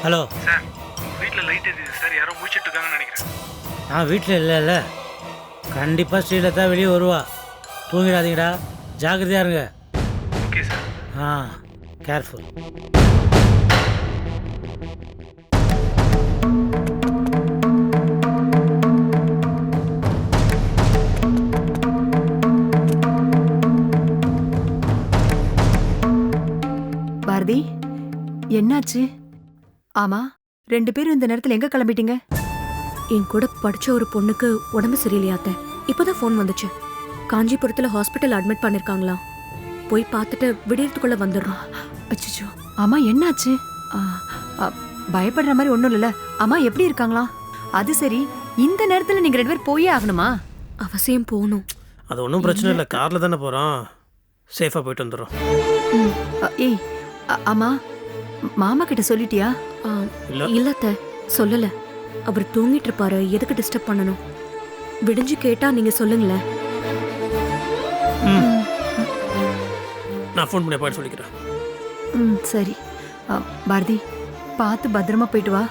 Hello sir வீட்டில் light எரியுது sir, யாரோ முடிச்சிட்டு இருக்காங்கன்னு நினைக்கிறேன். நான் வீட்டில் இல்லைல்ல. கண்டிப்பாக ஸ்ரீலதா வெளியே வருவா. தூங்கிடாதீங்கடா, ஜாக்கிரதையாக இருங்க. Okay sir. ஆ, கேர்ஃபுல். பாரதி, என்னாச்சு? ஆமா, 2 பேரும் இந்த நேரத்துல எங்க கிளம்பிட்டீங்க? என் கூட படிச்ச ஒரு பொண்ணுக்கு உடம்பு சரியில்லையாத்த. இப்பதான் ஃபோன் வந்துச்சு. காஞ்சிபுரத்துல ஹாஸ்பிட்டல் அட்மிட் பண்ணிருக்காங்களாம். போய் பார்த்துட்டு விடியறதுக்குள்ள வந்துடுறோம். அச்சச்சோ, ஆமா என்னாச்சு? ஆ, ஆ, பயப்படுற மாதிரி ஒண்ணும் இல்லைல்ல. அம்மா எப்படி இருக்காங்களா? அது சரி, இந்த நேரத்துல நீங்க 2 பேர் போயே ஆகணுமா? அவசியம் போகணும். அது ஒன்றும் பிரச்சனை இல்லை, காரில் தானே போகிறோம், சேஃபாக போயிட்டு வந்துடும். ஏய், அம்மா, மாமா கிட்ட சொல்லிட்டியா? இல்லத்த, சொல்லல. அவர் தூங்கிட்டு இருப்பாரு, எதுக்கு டிஸ்டர்ப் பண்ணணும்? விடிஞ்சு கேட்டா நீங்க சொல்லுங்களேன். நான் ஃபோன் பண்ணி போயிட்டு சொல்லிக்கிறேன். சரி. பாரதி, பார்த்து பத்திரமா போயிட்டு வா.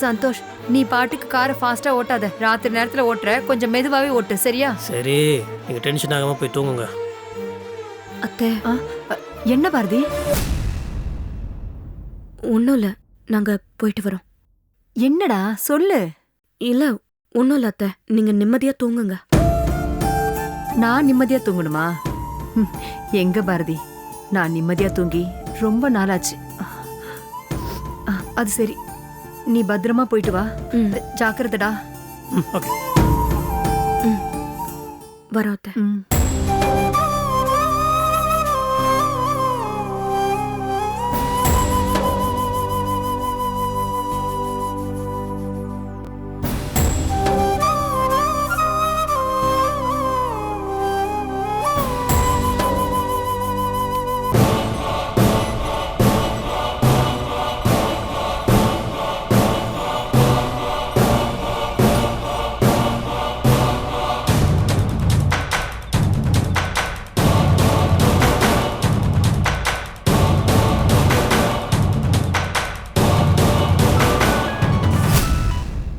சந்தோஷ், நீ பாட்டுக்கு காரை ஃபாஸ்டா ஓட்டாத. ராத்திரி நேரத்துல ஓட்டுற, கொஞ்சம் மெதுவாவே ஓட்டு, சரியா? சரி, நீங்கள் டென்ஷன் ஆகாமல் போய் தூங்குங்க. அத்தை, என்ன பாரதி? ஒன்றும் இல்லை, நாங்க போயிட்டு வரோம். என்னடா சொல்லு. இல்ல, ஒன்றும் இல்லை அத்தை, நீங்க நிம்மதியா தூங்குங்க. நான் நிம்மதியா தூங்கணுமா? எங்க பாரதி, நான் நிம்மதியா தூங்கி ரொம்ப நாளாச்சு. அது சரி, நீ பத்திரமா போயிட்டு வா. ஜாக்கிரதடா. ஓகே, வரோம் அத்தை.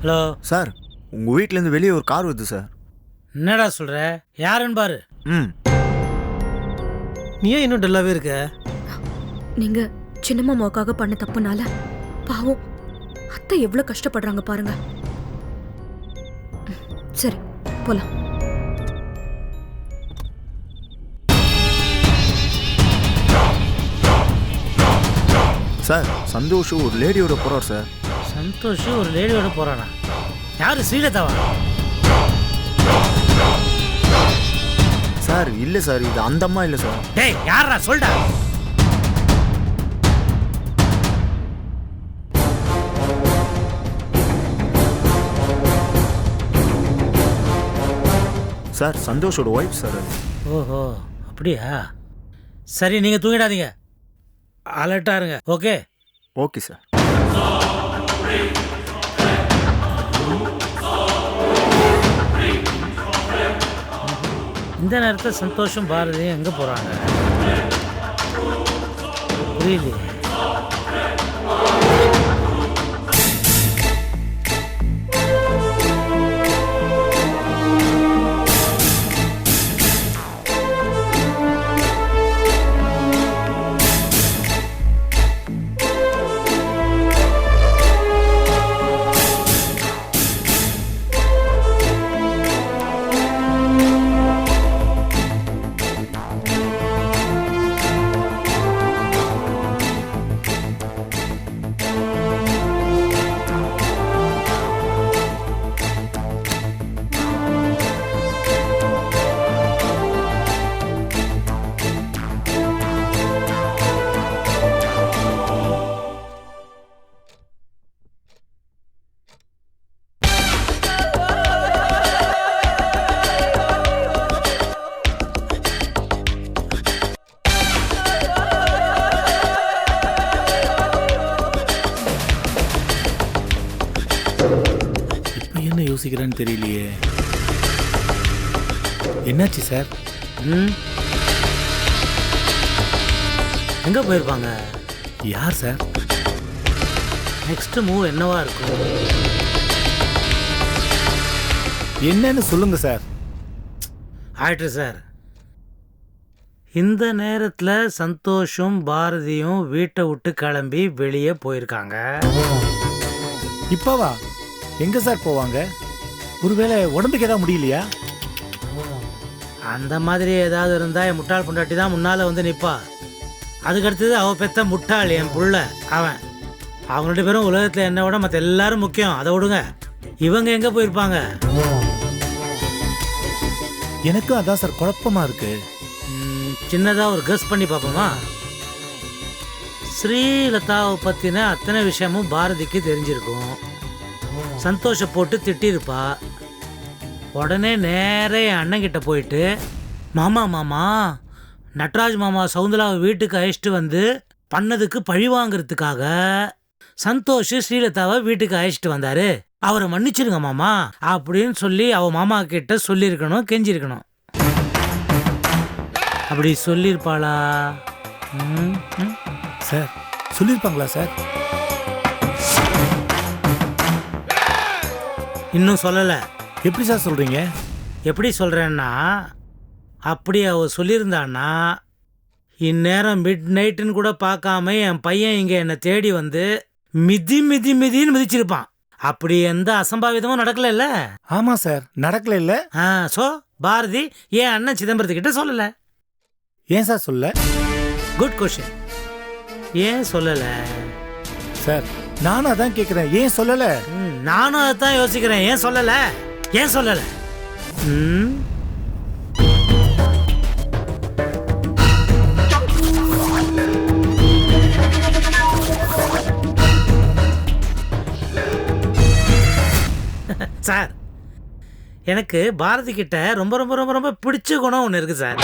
ஹலோ சார், உங்கள் வீட்டிலேருந்து வெளியே ஒரு கார் வருது சார். என்னடா சொல்கிற? யாருன்னு பாரு. நீ ஏன் இன்னும் டல்லாகவே இருக்க? நீங்க சின்ன மாமாவுக்காக பண்ண தப்புனால பாவம் அத்தை எவ்வளவு கஷ்டப்படுறாங்க பாருங்க. சரி, போலாம். சார், சந்தோஷ் ஒரு லேடியோட போகிறார் சார். சந்தோஷ் ஒரு லேடியோட போகிறானா? யாரு, ஸ்ரீலதாவா? சார் இல்லை சார், இது அந்த அம்மா இல்லை சார். டேய், யாரா சொல்டா. சார், சந்தோஷோட ஒய்ஃப் சார் அது. ஓஹோ, அப்படியா? சரி, நீங்கள் தூங்கிடாதீங்க, அலர்ட்டாக இருங்க. ஓகே? Okay sir. இந்த நேரத்தில் சந்தோஷம் பாரதியும் எங்கே போகிறாங்க? புரியலையே. யோசிக்கிறான்னு தெரியலையே. என்னாச்சு சார்? எங்கே போயிருப்பாங்க? யார் சார்? நெக்ஸ்ட் மூவ் என்னவா இருக்கும்? என்னன்னு சொல்லுங்க சார். ஆயிட்டு சார். இந்த நேரத்தில் சந்தோஷும் பாரதியும் வீட்டை விட்டு கிளம்பி வெளியே போயிருக்காங்க. இப்பவா? எங்க சார் போவாங்க? ஒருவேளை உடம்புக்கு ஏதாவது முடியலையா? அந்த மாதிரி ஏதாவது இருந்தால் என் முட்டாள் பொண்டாட்டி தான் முன்னால் வந்து நிற்பா. அதுக்கடுத்தது அவள் பெத்த முட்டாள் என் புள்ள அவன். அவங்க 2 பேரும் உலகத்தில் என்னை விட மற்ற எல்லாரும் முக்கியம். அதை விடுங்க. இவங்க எங்கே போயிருப்பாங்க? எனக்கும் அதான் சார் குழப்பமா இருக்கு. சின்னதாக ஒரு கெஸ் பண்ணி பார்ப்போமா? ஸ்ரீலதாவை பற்றின அத்தனை விஷயமும் பாரதிக்கு தெரிஞ்சிருக்கும். சந்தோஷ போட்டு திட்டிருப்பா. உடனே நேர என் அண்ணங்கிட்ட போயிட்டு, மாமா நட்ராஜ் மாமா சவுந்தலாவை வீட்டுக்கு அழைச்சிட்டு வந்து பண்ணதுக்கு பழி வாங்கிறதுக்காக சந்தோஷ் ஸ்ரீலதாவை வீட்டுக்கு அழைச்சிட்டு வந்தாரு, அவரை மன்னிச்சிருங்க மாமா அப்படின்னு சொல்லி அவ மாமா கிட்ட சொல்லியிருக்கணும், கெஞ்சிருக்கணும். அப்படி சொல்லியிருப்பாளா? Sir சொல்லியிருப்பாங்களா sir? இன்னும் சொல்லலை. எப்படி சார் சொல்றீங்க? எப்படி சொல்கிறேன்னா, அப்படி அவ சொல்லியிருந்தான்னா இந்நேரம் மிட் நைட்டுன்னு கூட பார்க்காம என் பையன் இங்கே என்னை தேடி வந்து மிதின்னு மிதிச்சிருப்பான். அப்படி எந்த அசம்பாவிதமும் நடக்கல. ஆமா சார், நடக்கல இல்ல. ஸோ பாரதி என் அண்ணன் சிதம்பரத்துக்கிட்ட சொல்லலை. ஏன் சார் சொல்ல? Good question. ஏன் சொல்லலை சார்? நானும் அதான் கேட்குறேன், ஏன் சொல்லல? நானும் அதான் யோசிக்கிறேன், ஏன் சொல்லலை ஏன் சொல்லலை? சார், எனக்கு பாரதி கிட்ட ரொம்ப ரொம்ப ரொம்ப ரொம்ப பிடிச்ச குணம் ஒன்று இருக்கு சார்.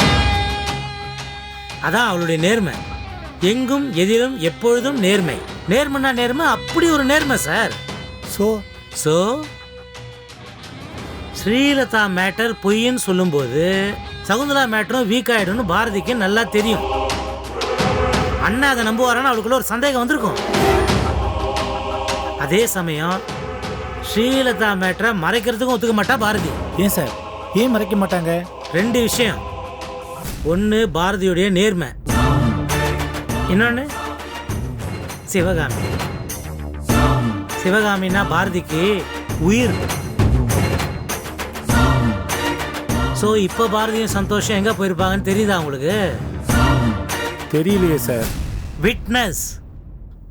அதான் அவளுடைய நேர்மை. எங்கும் எதிலும் எப்பொழுதும் நேர்மை. நேர்மைன்னா நேர்மை, அப்படி ஒரு நேர்மை சார். ஸோ ஸ்ரீலதா மேட்டர் பொய்ன்னு சொல்லும்போது சகுந்தலா மேட்டரும் வீக் ஆயிடும்னு பாரதிக்கு நல்லா தெரியும். அண்ணா அதை நம்புவாரான்னு அவளுக்குள்ள ஒரு சந்தேகம் வந்திருக்கும். அதே சமயம் ஸ்ரீலதா மேட்டரை மறைக்கிறதுக்கும் ஒத்துக்க மாட்டா பாரதி. ஏன் சார், ஏன் மறைக்க மாட்டாங்க? 2 விஷயம். ஒன்று பாரதியுடைய நேர்மை, இன்னொன்று சிவகாமி. சிவகாமின்னா பாரதிக்கு உயிர். ஸோ இப்போ பாரதியும் சந்தோஷம் எங்கே போயிருப்பாங்கன்னு தெரியுதா உங்களுக்கு? தெரியலையே சார். விட்னஸ்,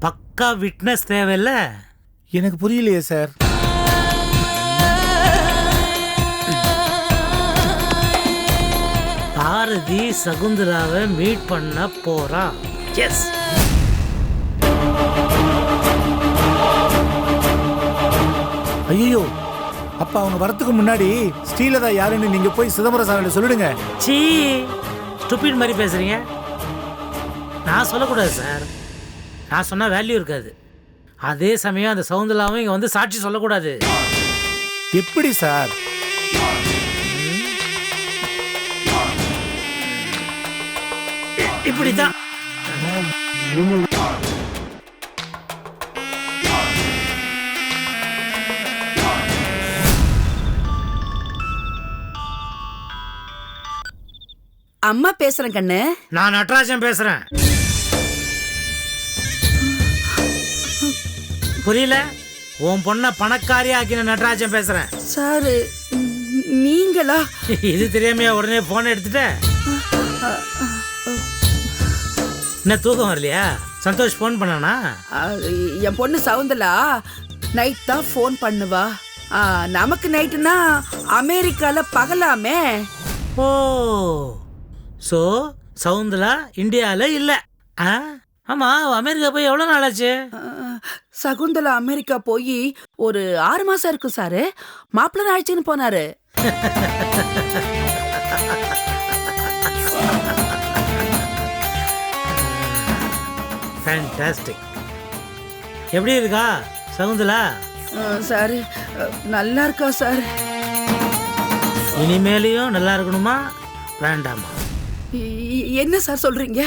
பக்கா விட்னஸ் தேவையில்ல. எனக்கு புரியலையே சார். பாரதி சகுந்தலாவை மீட் பண்ண போறா. எஸ். ஐயோ, அப்ப அவங்க வரத்துக்கு முன்னாடி ஸ்ரீலதா யாருன்னு நீங்க போய் சிதம்பரம் சார் சொல்லிடுங்க. சீ, ஸ்டூபிட் மாதிரி பேசுறீங்க. நான் சொல்லக்கூடாது சார். நான் சொன்னா வேல்யூ இருக்காது. அதே சமயம் அந்த சவுந்தலாவும் இங்க வந்து சாட்சி சொல்லக்கூடாது. எப்படி சார்? இப்படிதான். அம்மா பேசுறேன் கண்ணு. நான் நட்ராஜன் பேசுறேன். புரியல? உன் பொண்ண பணக்காரியா ஆக்கின நட்ராஜன் பேசுறேன். சார் நீங்களா? இது தெரியாமையா உடனே போன் எடுத்துட்ட? என்ன தூக்கம் வரலையா? சந்தோஷ் போன் பண்ணானா? என் பொண்ணு சவுந்தலா நைட் தான் ஃபோன் பண்ணுவா. நமக்கு நைட்டுனா அமெரிக்கால பகலாமே. ஓ, சோ சவுந்தலா இந்தியாவில் இல்லை. ஆமா, அமெரிக்கா போய் எவ்வளோ நாள் ஆச்சு? சகுந்தலா அமெரிக்கா போய் ஒரு 6 மாசம் இருக்கும் சாரு. மாப்பிள்ளை ஆயிடுச்சுன்னு போனாரு. ஃபேண்டாஸ்டிக். எப்படி இருக்கா சகுந்தலா? சார் நல்லா இருக்கா சார்? இனிமேலையும் நல்லா இருக்கணுமா வேண்டாமா? என்ன சார் சொல்றீங்க?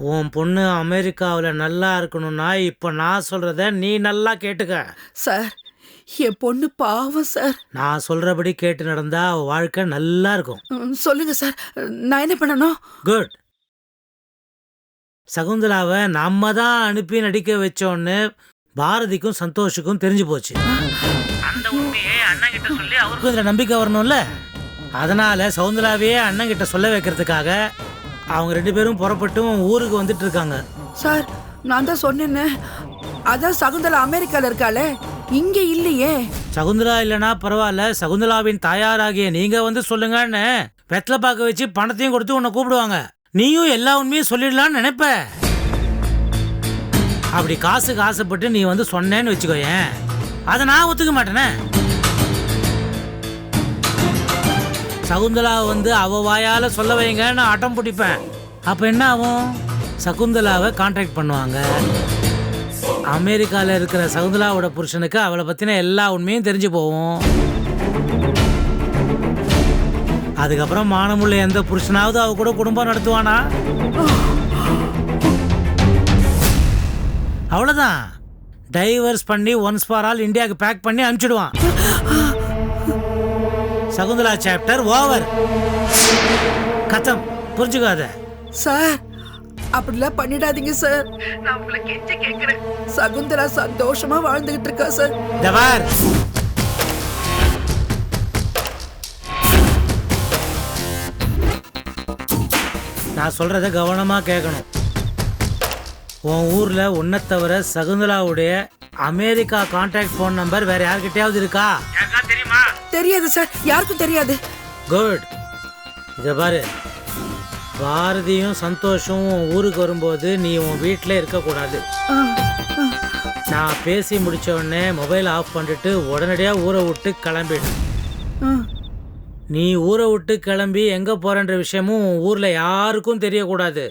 உன் பொண்ணு அமெரிக்காவில் நல்லா இருக்கணும்னா இப்போ நான் சொல்கிறத நீ நல்லா கேட்டுக்க. சார் என் பொண்ணு பாவம் சார். நான் சொல்கிறபடி கேட்டு நடந்தா அவள் வாழ்க்கை நல்லா இருக்கும். சொல்லுங்க சார், நான் என்ன பண்ணணும்? குட். சகுந்தலாவை நம்ம தான் அனுப்பி நடிக்க வச்சோன்னு பாரதிக்கும் சந்தோஷுக்கும் தெரிஞ்சு போச்சு. அந்த உண்மையை அண்ணன் கிட்ட சொல்லி அவருக்கும் இதில் நம்பிக்கை வரணும்ல. அதனால சகுந்தலாவையே அண்ணன் கிட்ட சொல்ல வைக்கிறதுக்காக அவங்க 2 பேரும் புறப்பட்டும் ஊருக்கு வந்துட்டு இருக்காங்க. சார் நான் தான் சொன்னேன்னு, அதான் சகுந்தலா அமெரிக்கால இருக்காளே, இங்க இல்லையே. சகுந்தலா இல்லைன்னா பரவாயில்ல, சகுந்தலாவின் தாயாராகிய நீங்க வந்து சொல்லுங்கன்னு வெத்தலை பார்க்க வச்சு பணத்தையும் கொடுத்து உன்னை கூப்பிடுவாங்க. நீயும் எல்லா உண்மையும் சொல்லிடலான்னு நினைப்ப. அப்படி காசுக்கு ஆசைப்பட்டு நீ வந்து சொன்னேன்னு வச்சுக்கோயேன், அதை நான் ஒத்துக்க மாட்டேனே. சகுந்தலாவை வந்து அவ வாயால சொல்ல வைங்க நான் அடம் பிடிப்பேன். அப்ப என்ன ஆகும்? சகுந்தலாவை கான்டாக்ட் பண்ணுவாங்க. அமெரிக்காவில் இருக்கிற சகுந்தலாவோட புருஷனுக்கு அவளை பத்தின எல்லா உண்மையும் தெரிஞ்சு போகும். அதுக்கப்புறம் மானமுள்ள எந்த புருஷனாவது அவ கூட குடும்பம் நடத்துவானா? அவ்வளவுதான். டைவர்ஸ் பண்ணி ஒன்ஸ் ஃபார் ஆல் இந்தியாவுக்கு பேக் பண்ணி அனுப்பிச்சிடுவான். Shakuntala chapter over. கதம். புரிஞ்சுக்காத சார், அப்படிலாம் பண்ணிடாதீங்க சார். நான் உங்களை கெஞ்ச கேக்குறேன். சகுந்தலா சந்தோஷமா வாழ்ந்துகிட்டு இருக்கா சார். தவார். நான் சொல்றத கவனமா கேட்கணும். உன் ஊர்ல உன்னை தவிர சகுந்தலாவுடைய அமெரிக்கா கான்டாக்ட் போன் நம்பர் வேற யார்கிட்டயாவது இருக்கா? தெரியுமா? தெரியாது சார், யாருக்கும் தெரியாது. குட். இத பாரு, பாரதியும் சந்தோஷும் உன் ஊருக்கு வரும்போது நீ உன் வீட்டில் இருக்கக்கூடாது. நான் பேசி முடிச்ச உடனே மொபைல் ஆஃப் பண்ணிட்டு உடனடியாக ஊரை விட்டு கிளம்பிடு. நீ ஊரை விட்டு கிளம்பி எங்கே போறன்ற விஷயமும் உன் ஊரில் யாருக்கும் தெரியக்கூடாது.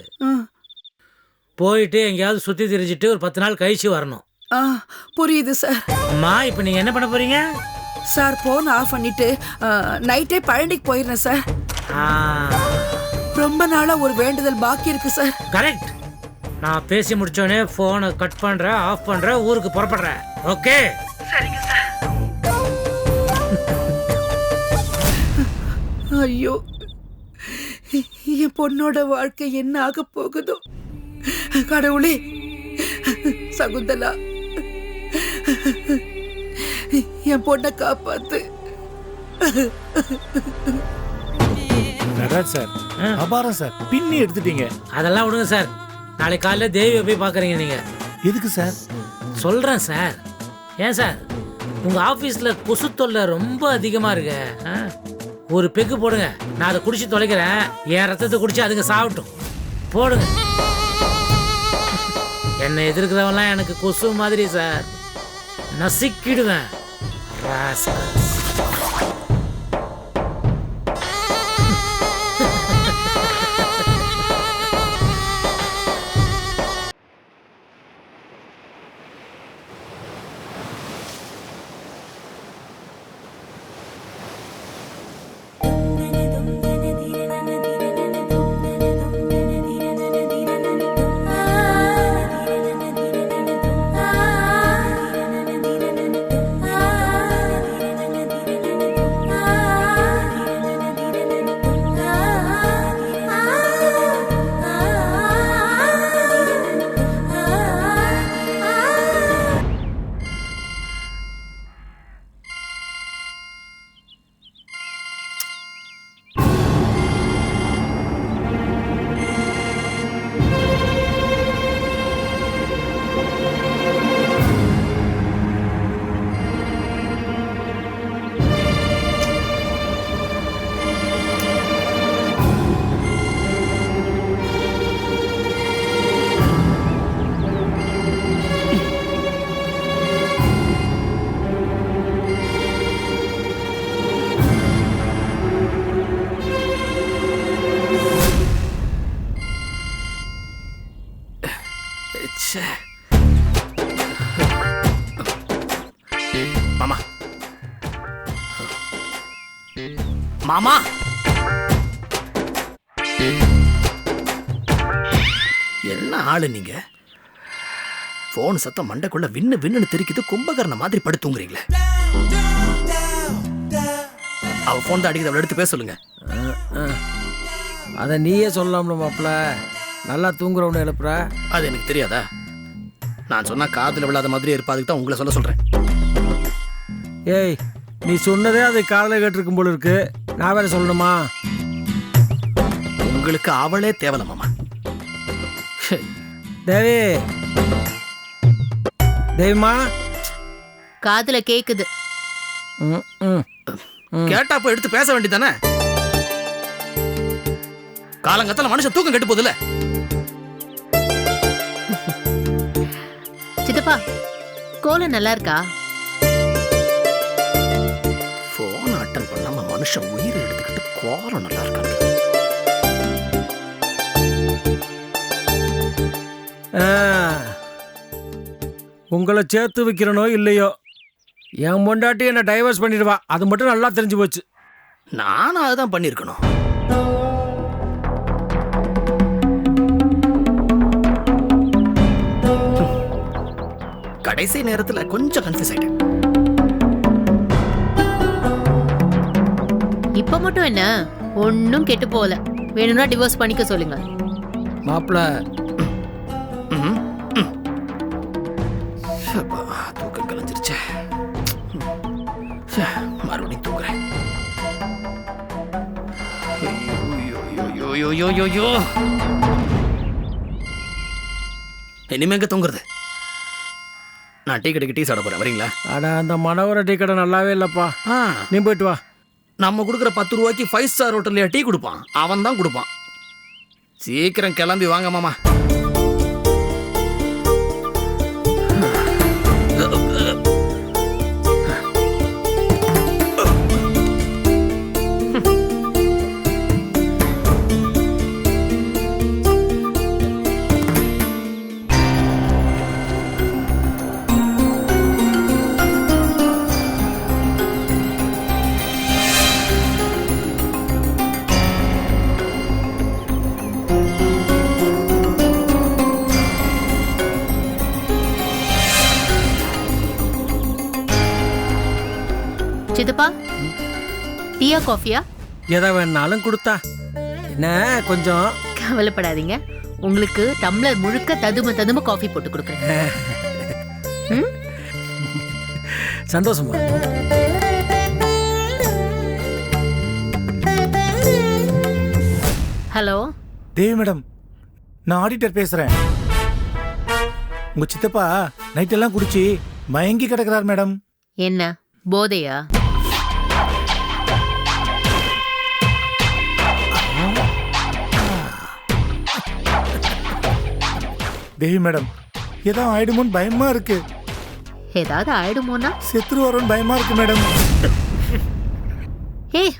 போயிட்டு எங்கேயாவது சுற்றி திரிஞ்சிட்டு ஒரு 10 நாள் கழிச்சு வரணும். புரியுது சார். அம்மா, இப்போ நீங்கள் என்ன பண்ண போறீங்க? சார் போன் ஆஃப் பண்ணிட்டு நைட்டே பழனிக்கு போயிடுறேன் சார். ரொம்ப நாளா ஒரு வேண்டுதல் பாக்கி இருக்கு சார். கரெக்ட். நான் பேசி முடிச்சோடனே போனை கட் பண்றேன், ஆஃப் பண்றேன், ஊருக்கு புறப்படுறேன். ஓகே? சரிங்க சார். ஐயோ, என் பொண்ணோட வாழ்க்கை என்ன ஆக போகுதோ கடவுளே. சகுந்தலா, என் பொண்ணை காப்பாத்து. நடராஜ் சார், அபாரம் சார், பின்னி எடுத்துட்டீங்க. அதெல்லாம் விடுங்க சார். நாளைக்கு காலையில் தேவியை போய் பார்க்குறீங்க நீங்கள். எதுக்கு சார்? சொல்கிறேன் சார். ஏன் சார், உங்கள் ஆஃபீஸில் கொசு தொல்லை ரொம்ப அதிகமாக இருக்கு. ஒரு பெக்கு போடுங்க, நான் அதை குடிச்சு தொலைக்கிறேன். என் ரத்தத்தை குடிச்சு அதுங்க சாப்பிட்டும். போடுங்க. என்னை எதிர்க்கிறவன்லாம் எனக்கு கொசு மாதிரி சார். நசிக்கிடுவேன். மாமா மாமா ஆளு நீங்க? போன் சத்தம் மண்டைக்குள்ள விண்ணு விண்ணுன்னு தெரிக்குது, கும்பகர்ண மாதிரி படுத்துங்கிறீங்களே. அவ போன் தான் அடிக்குது, அவளை எடுத்து பேச சொல்லுங்க. அதை நீயே சொல்லலாம்ல மாப்பிள்ள. நல்லா தூங்குறவனு எழுப்புற. அது எனக்கு தெரியாதா? நான் சொன்னா காதுல விழாத மாதிரியே இருப்பா, அதுக்கு தான் உங்களை சொல்றேன். ஏய், நீ சொன்னதே அது காலையில் கேட்டிருக்கும் போல இருக்கு. நான் வேற சொல்லணுமா? உங்களுக்கு அவளே தேவல மாமா. தேவி, தேவிமா. காதுல கேக்குது. கேட்டா போய் எடுத்து பேச வேண்டியதானே? காலங்கத்தால மனுஷன் தூக்கம் கெட்டு போகுதுல. சித்தப்பா, கோலம் நல்லா இருக்கா? போன் அட்டன் பண்ணாம மனுஷன் உயிரை எடுத்துக்கிட்டு கோலம் நல்லா இருக்காங்க. உங்களை சேர்த்து வைக்கிறனோ இல்லையோ, என் பொண்டாட்டி என்னை டைவர்ஸ் பண்ணிடுவா. அது மட்டும் நல்லா தெரிஞ்சு போச்சு. நானும் அதுதான் பண்ணிருக்கணும். கடைசி நேரத்துல கொஞ்சம் கன்ஃபியூஸ் ஆயிட்டேன். இப்ப மட்டும் என்ன, ஒன்னும் கெட்டு போகல. வேணும்னா டிவோர்ஸ் பண்ணிக்க சொல்லுங்க. மாப்பிள்ள, தூக்கம் கலைஞ்சிருச்சே. மறுபடியும் தூங்குறேன். இனிமே எங்க தூங்குறது? நான் டீ கடைக்கு டீ சாப்பிட போறேன், வரீங்களா? அட, அந்த மனோகர டீ கடை நல்லாவே இல்லப்பா. நீ போயிட்டு வா. நம்ம கொடுக்குற 10 ரூபாய்க்கு 5 ஸ்டார் ஹோட்டல்லையா டீ கொடுப்பான்? அவன் தான் கொடுப்பான். சீக்கிரம் கிளம்பி வாங்க மாமா. சித்தப்பா, டீயா காஃபியா? எதை வேணாலும் கொடுத்தா என்ன. கொஞ்சம் கவலைப்படாதீங்க, உங்களுக்கு டம்ளர் முழுக்க ததும காஃபி போட்டு கொடுக்குறேன். சந்தோஷமா. ஹலோ தேவி மேடம், நான் ஆடிட்டர் பேசுறேன். உங்க சித்தப்பா நைட் எல்லாம் குடிச்சு மயங்கி கிடக்குறார் மேடம். என்ன போதையா? தேவி மேடம், ஏதாவது ஆயிடுமோன்னு பயமா இருக்கு. ஏதாவது ஆயிடுமோனா? செத்துரு வரோன்னு பயமா இருக்கு மேடம். ஏய்,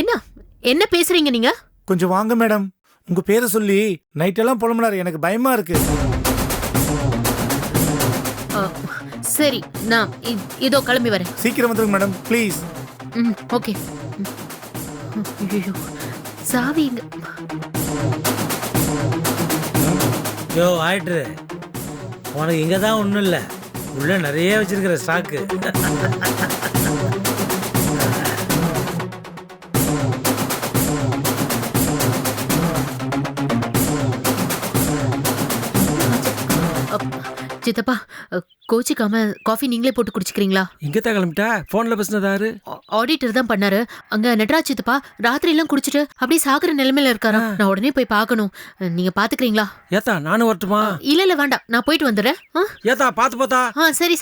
என்ன என்ன பேசுறீங்க நீங்க? கொஞ்சம் வாங்க மேடம். உங்க பேரை சொல்லி நைட் எல்லாம் புலம்புனாரு, எனக்கு பயமா இருக்கு. சரி, நான் இதோ கிளம்பி வரேன். சீக்கிரம் வந்துருங்க மேடம், ப்ளீஸ். ஓகே. சாவி இங்க. யோ ஆயிட்டு, உனக்கு இங்கே தான் ஒன்றும் இல்லை, உள்ள நிறைய வச்சிருக்கிற ஸ்டாக்கு. சித்தப்பா, கோச்சிக்காம காஃபி நீங்களே போட்டு குடிச்சுக்கிறீங்களா? இங்கே தான் கிளம்பிட்டா? ஃபோனில் பேசினதாரு? ஆடிட்டர் தான் பண்ணாரு. அங்க நட்ராஜ் சித்தப்பா ராத்திரி எல்லாம் குடிச்சிட்டு அப்படியே சாகுற நிலைமையில இருக்காரா. நான் உடனே போய் பார்க்கணும். நீங்க பாத்துக்கிறீங்களா? ஏத்தா நானும் வரட்டுமா? இல்ல வேண்டாம், நான் போயிட்டு வந்துடுறேன். ஏத்தா பாத்து போத்தா. சரி.